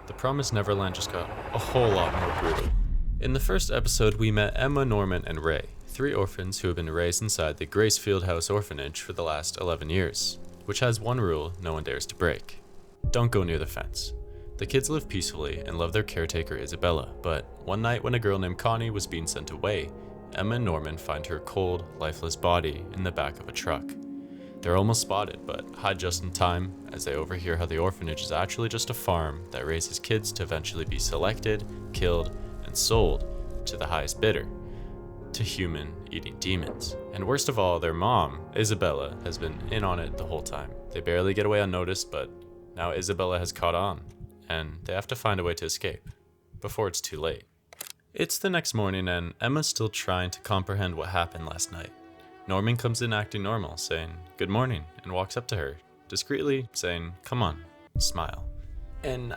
the Promised Neverland just got a whole lot more brutal. In the first episode, we met Emma, Norman, and Ray, 3 orphans who have been raised inside the Grace Field House Orphanage for the last 11 years, which has one rule no one dares to break. Don't go near the fence. The kids live peacefully and love their caretaker Isabella, but one night when a girl named Connie was being sent away, Emma and Norman find her cold, lifeless body in the back of a truck. They're almost spotted, but hide just in time as they overhear how the orphanage is actually just a farm that raises kids to eventually be selected, killed, and sold to the highest bidder, to human-eating demons. And worst of all, their mom, Isabella, has been in on it the whole time. They barely get away unnoticed, but now Isabella has caught on, and they have to find a way to escape before it's too late. It's the next morning, and Emma's still trying to comprehend what happened last night. Norman comes in acting normal, saying, "Good morning," and walks up to her, discreetly saying, "Come on, smile." And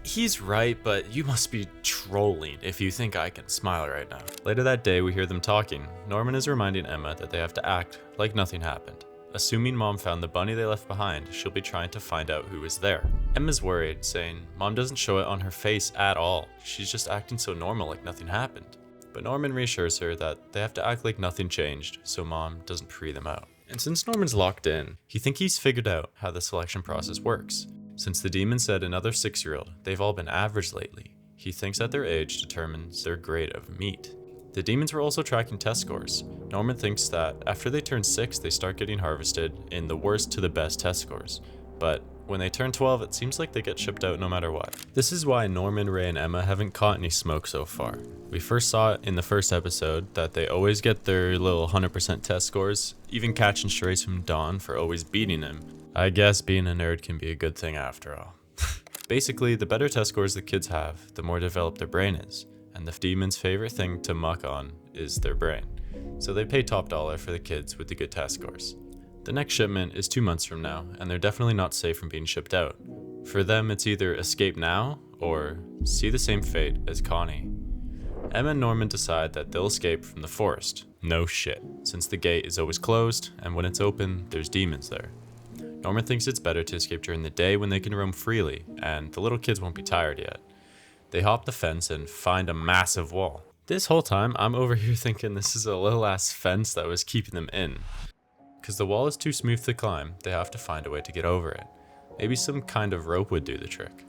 he's right, but you must be trolling if you think I can smile right now. Later that day, we hear them talking. Norman is reminding Emma that they have to act like nothing happened. Assuming Mom found the bunny they left behind, she'll be trying to find out who was there. Emma's worried, saying Mom doesn't show it on her face at all. She's just acting so normal like nothing happened. But Norman reassures her that they have to act like nothing changed so Mom doesn't pre them out. And since Norman's locked in, he thinks he's figured out how the selection process works. Since the demon said another 6-year-old, they've all been average lately. He thinks that their age determines their grade of meat. The demons were also tracking test scores. Norman thinks that after they turn 6, they start getting harvested in the worst to the best test scores. But when they turn 12, it seems like they get shipped out no matter what. This is why Norman, Ray, and Emma haven't caught any smoke so far. We first saw it in the first episode that they always get their little 100% test scores, even catching strays from Dawn for always beating him. I guess being a nerd can be a good thing after all. Basically, the better test scores the kids have, the more developed their brain is, and the demon's favorite thing to muck on is their brain. So they pay top dollar for the kids with the good test scores. The next shipment is 2 months from now, and they're definitely not safe from being shipped out. For them, it's either escape now or see the same fate as Connie. Emma and Norman decide that they'll escape from the forest. No shit, since the gate is always closed, and when it's open, there's demons there. Norman thinks it's better to escape during the day when they can roam freely, and the little kids won't be tired yet. They hop the fence and find a massive wall. This whole time, I'm over here thinking this is a little ass fence that was keeping them in. Because the wall is too smooth to climb, they have to find a way to get over it. Maybe some kind of rope would do the trick.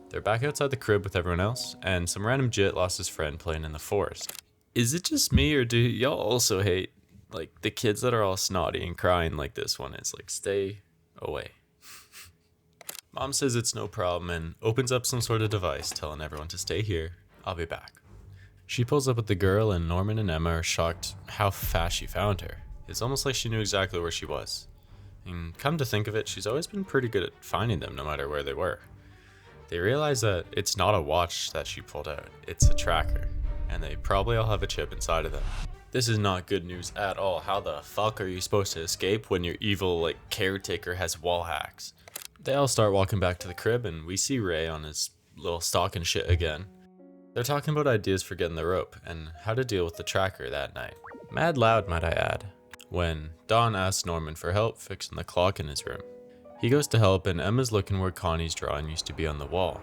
They're back outside the crib with everyone else, and some random jit lost his friend playing in the forest. Is it just me, or do y'all also hate, the kids that are all snotty and crying like this one is? Stay away. Mom says it's no problem and opens up some sort of device, telling everyone to stay here. I'll be back. She pulls up with the girl, and Norman and Emma are shocked how fast she found her. It's almost like she knew exactly where she was. And come to think of it, she's always been pretty good at finding them no matter where they were. They realize that it's not a watch that she pulled out, it's a tracker, and they probably all have a chip inside of them. This is not good news at all. How the fuck are you supposed to escape when your evil caretaker has wall hacks? They all start walking back to the crib, and we see Ray on his little stalking shit again. They're talking about ideas for getting the rope and how to deal with the tracker that night. Mad loud, might I add, when Dawn asks Norman for help fixing the clock in his room. He goes to help, and Emma's looking where Connie's drawing used to be on the wall,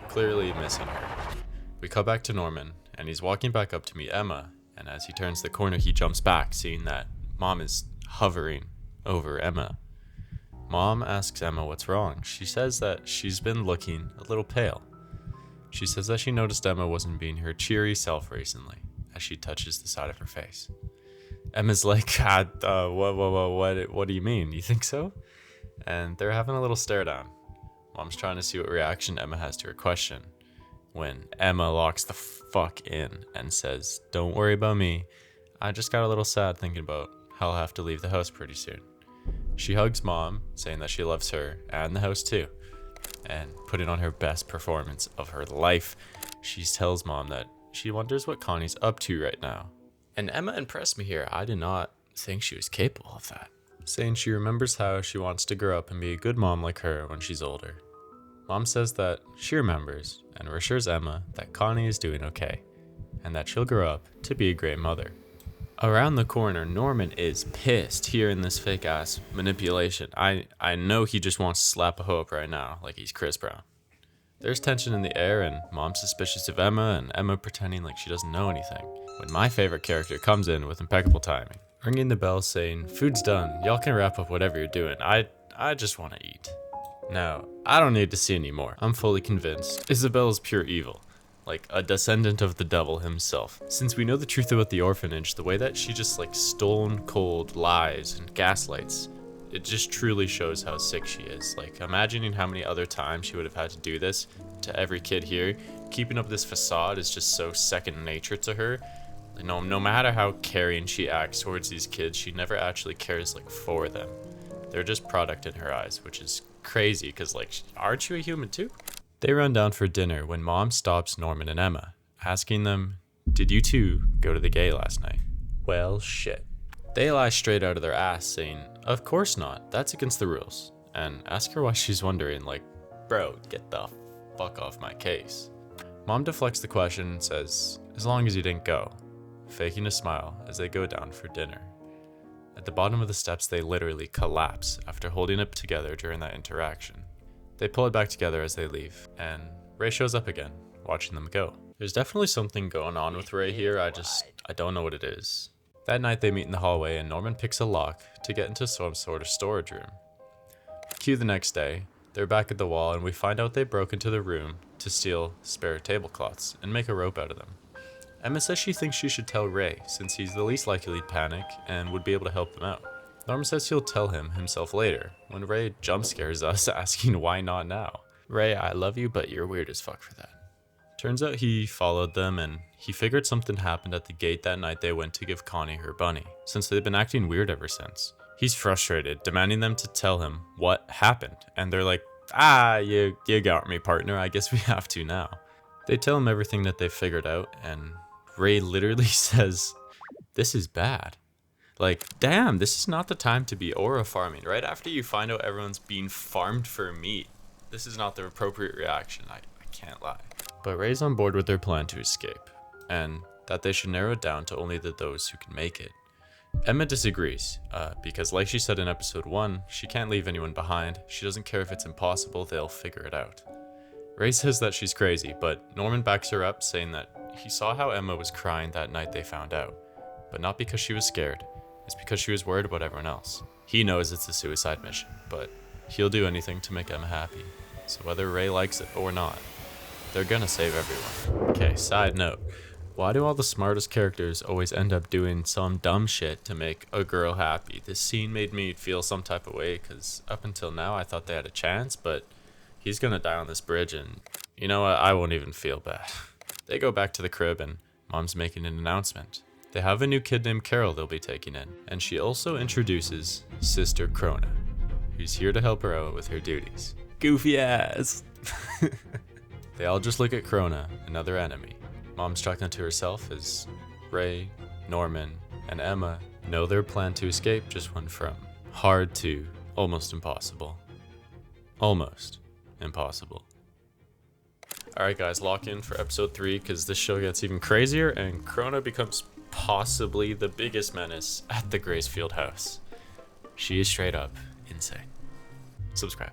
clearly missing her. We cut back to Norman, and he's walking back up to meet Emma, and as he turns the corner, he jumps back, seeing that Mom is hovering over Emma. Mom asks Emma what's wrong. She says that she's been looking a little pale. She says that she noticed Emma wasn't being her cheery self recently, as she touches the side of her face. Emma's like, what do you mean? You think so? And they're having a little stare down. Mom's trying to see what reaction Emma has to her question, when Emma locks the fuck in and says, "Don't worry about me. I just got a little sad thinking about how I'll have to leave the house pretty soon." She hugs Mom, saying that she loves her and the house too, and putting on her best performance of her life, she tells Mom that she wonders what Connie's up to right now. And Emma impressed me here. I did not think she was capable of that. Saying she remembers how she wants to grow up and be a good mom like her when she's older. Mom says that she remembers and reassures Emma that Connie is doing okay, and that she'll grow up to be a great mother. Around the corner, Norman is pissed hearing this fake ass manipulation. I know he just wants to slap a hoe up right now like he's Chris Brown. There's tension in the air, and Mom's suspicious of Emma, and Emma pretending like she doesn't know anything. When my favorite character comes in with impeccable timing, ringing the bell saying, "Food's done, y'all can wrap up whatever you're doing, I just want to eat." Now, I don't need to see any more. I'm fully convinced Isabel's pure evil, like a descendant of the devil himself. Since we know the truth about the orphanage, the way that she just like stone cold lies and gaslights, it just truly shows how sick she is. Like, imagining how many other times she would have had to do this to every kid here. Keeping up this facade is just so second nature to her. Like, no matter how caring she acts towards these kids, she never actually cares like for them. They're just product in her eyes, which is crazy because, like, aren't you a human too? They run down for dinner when Mom stops Norman and Emma, asking them, "Did you two go to the gay last night?" Well, shit. They lie straight out of their ass saying, "Of course not, that's against the rules," and ask her why she's wondering, like, bro, get the fuck off my case. Mom deflects the question and says, "As long as you didn't go," faking a smile as they go down for dinner. At the bottom of the steps, they literally collapse after holding it together during that interaction. They pull it back together as they leave, and Ray shows up again, watching them go. There's definitely something going on with Ray here, I don't know what it is. That night they meet in the hallway and Norman picks a lock to get into some sort of storage room. Cue the next day, they're back at the wall and we find out they broke into the room to steal spare tablecloths and make a rope out of them. Emma says she thinks she should tell Ray since he's the least likely to panic and would be able to help them out. Norman says he'll tell him himself later when Ray jump scares us asking why not now. "Ray, I love you, but you're weird as fuck for that." Turns out he followed them and he figured something happened at the gate that night they went to give Connie her bunny, since they've been acting weird ever since. He's frustrated, demanding them to tell him what happened, and they're like, you got me, partner, I guess we have to now. They tell him everything that they've figured out, and Ray literally says, "This is bad." Like, damn, this is not the time to be aura farming. Right after you find out everyone's being farmed for meat, this is not the appropriate reaction, I can't lie. But Ray's on board with their plan to escape, and that they should narrow it down to only those who can make it. Emma disagrees, because like she said in episode 1, she can't leave anyone behind. She doesn't care if it's impossible, they'll figure it out. Ray says that she's crazy, but Norman backs her up, saying that he saw how Emma was crying that night they found out, but not because she was scared, it's because she was worried about everyone else. He knows it's a suicide mission, but he'll do anything to make Emma happy, so whether Ray likes it or not, they're gonna save everyone. Okay, side note. Why do all the smartest characters always end up doing some dumb shit to make a girl happy? This scene made me feel some type of way, because up until now I thought they had a chance, but he's gonna die on this bridge and you know what, I won't even feel bad. They go back to the crib and Mom's making an announcement. They have a new kid named Carol they'll be taking in, and she also introduces Sister Krona, who's here to help her out with her duties. Goofy ass! They all just look at Krona, another enemy. Mom's talking to herself as Ray, Norman, and Emma know their plan to escape just went from hard to almost impossible. Almost impossible. Alright guys, lock in for episode 3 because this show gets even crazier and Krona becomes possibly the biggest menace at the Grace Field House. She is straight up insane. Subscribe.